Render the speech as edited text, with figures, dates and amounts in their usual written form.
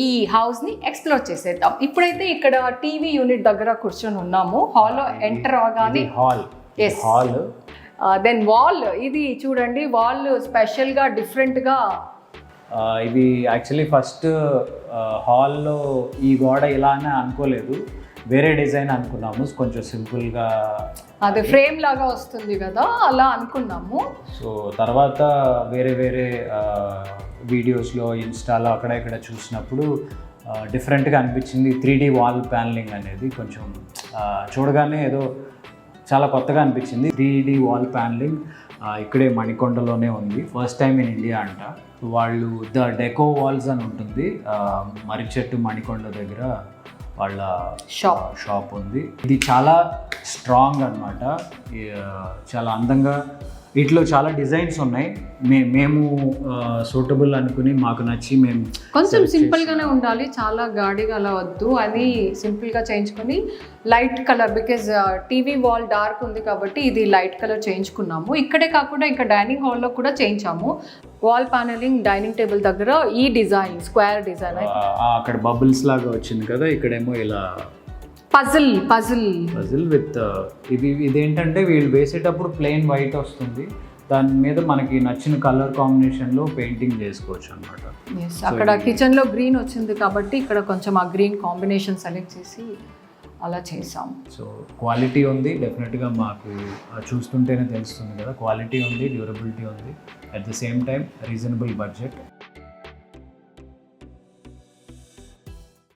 ఈ హౌస్ని ఎక్స్ప్లోర్ చేసేద్దాం. ఇప్పుడైతే ఇక్కడ టీవీ యూనిట్ దగ్గర కూర్చొని ఉన్నాము. హాల్లో ఎంటర్ అవగానే హాల్ దెన్ వాల్ ఇది చూడండి, వాల్ స్పెషల్గా డిఫరెంట్గా. ఇది యాక్చువల్లీ ఫస్ట్ హాల్లో ఈ గోడ ఇలా అని అనుకోలేదు, వేరే డిజైన్ అనుకున్నాము, కొంచెం సింపుల్గా అదే ఫ్రేమ్ లాగా వస్తుంది కదా అలా అనుకున్నాము. సో తర్వాత వేరే వేరే వీడియోస్లో ఇన్స్టాలో అక్కడ ఇక్కడ చూసినప్పుడు డిఫరెంట్గా అనిపించింది. 3D వాల్ ప్యానలింగ్ అనేది కొంచెం చూడగానే ఏదో చాలా కొత్తగా అనిపించింది. 3D వాల్ ప్యానలింగ్ ఇక్కడే మణికొండలోనే ఉంది, ఫస్ట్ టైం ఇన్ ఇండియా అంట. వాళ్ళు ద డెకో వాల్స్ అని ఉంటుంది మర్రిచెట్టు మణికొండ దగ్గర వాళ్ళ షాప్ ఉంది. ఇది చాలా స్ట్రాంగ్ అన్నమాట, చాలా అందంగా, వీటిలో చాలా డిజైన్స్ ఉన్నాయి. మేము సూటబుల్ అనుకుని మాకు నచ్చి మేము కొంచెం సింపుల్గానే ఉండాలి, చాలా గాడిగా అలా వద్దు అని సింపుల్గా చేయించుకొని light colour, because TV wall dark ఉంది కాబట్టి ఇది లైట్ కలర్ చేయించుకున్నాము. ఇక్కడే కాకుండా ఇంకా డైనింగ్ హాల్లో కూడా చేయించాము. వాల్ ప్యానలింగ్ డైనింగ్ టేబుల్ దగ్గర ఈ డిజైన్ స్క్వేర్ డిజైన్, అక్కడ బబుల్స్ లాగా వచ్చింది కదా, ఇక్కడేమో ఇలా పజిల్ విత్ ఇదేంటంటే వీళ్ళు వేసేటప్పుడు ప్లెయిన్ వైట్ వస్తుంది, దాని మీద మనకి నచ్చిన కలర్ కాంబినేషన్లో పెయింటింగ్ చేసుకోవచ్చు అనమాట. అక్కడ కిచెన్లో గ్రీన్ వచ్చింది కాబట్టి ఇక్కడ కొంచెం ఆ గ్రీన్ కాంబినేషన్ సెలెక్ట్ చేసి అలా చేసాం. సో క్వాలిటీ ఉంది డెఫినెట్గా, మాకు చూస్తుంటేనే తెలుస్తుంది కదా, క్వాలిటీ ఉంది, డ్యూరబిలిటీ ఉంది, at the same time reasonable budget.